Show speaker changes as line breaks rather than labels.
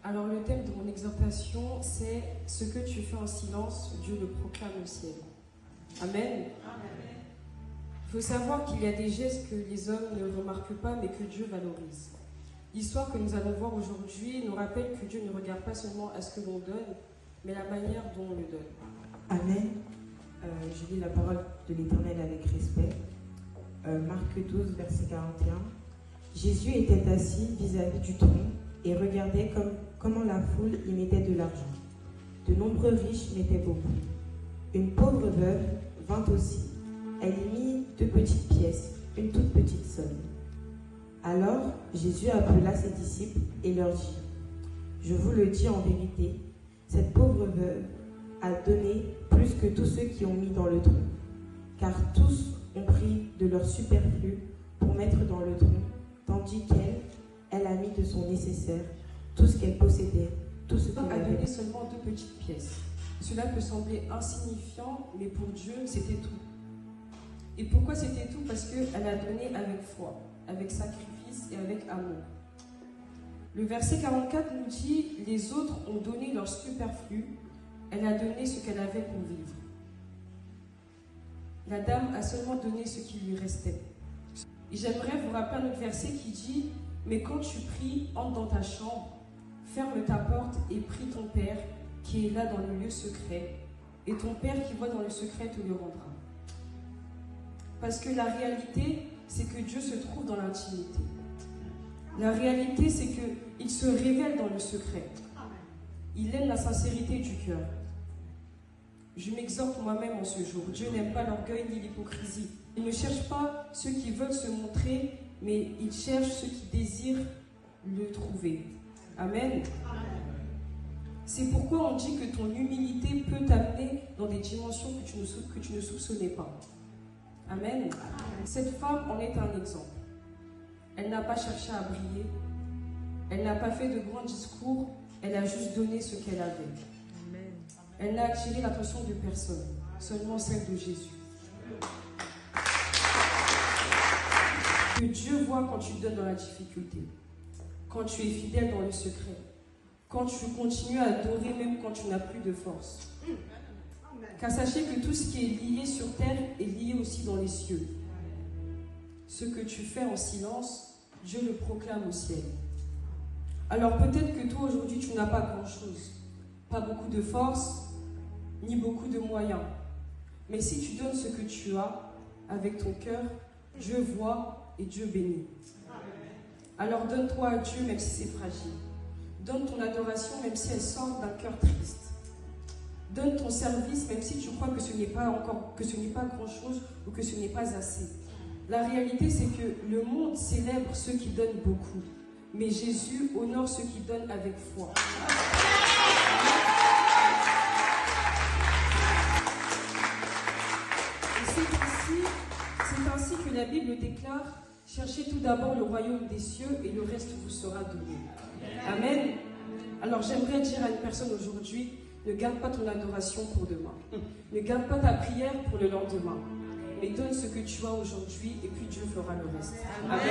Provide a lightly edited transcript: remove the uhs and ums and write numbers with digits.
Alors le thème de mon exhortation, c'est « Ce que tu fais en silence, Dieu le proclame au ciel ». Amen. Il faut savoir qu'il y a des gestes que les hommes ne remarquent pas, mais que Dieu valorise. L'histoire que nous allons voir aujourd'hui nous rappelle que Dieu ne regarde pas seulement à ce que l'on donne, mais la manière dont on le donne.
Amen. Je lis la parole de l'Éternel avec respect. Marc 12, verset 41. Jésus était assis vis-à-vis du trône et regardait comment la foule y mettait de l'argent. De nombreux riches mettaient beaucoup. Une pauvre veuve vint aussi. Elle y mit 2 petites pièces, une toute petite somme. Alors Jésus appela ses disciples et leur dit : Je vous le dis en vérité, cette pauvre veuve a donné plus que tous ceux qui ont mis dans le tronc, car tous ont pris de leur superflu pour mettre dans le tronc, tandis qu'elle a mis de son nécessaire, tout ce qu'elle possédait, tout ce qu'elle
a
avait.
donné seulement 2 petites pièces. Cela peut sembler insignifiant, mais pour Dieu, c'était tout. Et pourquoi c'était tout? Parce qu'elle a donné avec foi, avec sacrifice et avec amour. Le verset 44 nous dit « Les autres ont donné leur superflu, elle a donné ce qu'elle avait pour vivre. » La dame a seulement donné ce qui lui restait. Et j'aimerais vous rappeler un autre verset qui dit « Mais quand tu pries, entre dans ta chambre, ferme ta porte et prie ton Père qui est là dans le lieu secret, et ton Père qui voit dans le secret te le rendra. » Parce que la réalité, c'est que Dieu se trouve dans l'intimité. La réalité, c'est qu'il se révèle dans le secret. Il aime la sincérité du cœur. Je m'exhorte moi-même en ce jour. Dieu n'aime pas l'orgueil ni l'hypocrisie. Il ne cherche pas ceux qui veulent se montrer, mais il cherche ceux qui désirent le trouver. Amen. C'est pourquoi on dit que ton humilité peut t'amener dans des dimensions que tu ne soupçonnais pas. Amen. Cette femme en est un exemple. Elle n'a pas cherché à briller. Elle n'a pas fait de grands discours. Elle a juste donné ce qu'elle avait. Elle n'a attiré l'attention de personne, seulement celle de Jésus. Que Dieu voit quand tu donnes dans la difficulté, quand tu es fidèle dans le secret, quand tu continues à adorer même quand tu n'as plus de force. Car sachez que tout ce qui est lié sur terre est lié aussi dans les cieux. Ce que tu fais en silence, Dieu le proclame au ciel. Alors peut-être que toi aujourd'hui tu n'as pas grand-chose, pas beaucoup de force, ni beaucoup de moyens. Mais si tu donnes ce que tu as avec ton cœur, Dieu voit et Dieu bénit. Alors donne-toi à Dieu même si c'est fragile. Donne ton adoration même si elle sort d'un cœur triste. Donne ton service même si tu crois que ce n'est pas grand-chose ou que ce n'est pas assez. La réalité, c'est que le monde célèbre ceux qui donnent beaucoup, mais Jésus honore ceux qui donnent avec foi. Et c'est ainsi que la Bible déclare « Cherchez tout d'abord le royaume des cieux et le reste vous sera donné. » Amen. Alors j'aimerais dire à une personne aujourd'hui, ne garde pas ton adoration pour demain. Ne garde pas ta prière pour le lendemain. Mais donne ce que tu as aujourd'hui et puis Dieu fera le reste. Amen.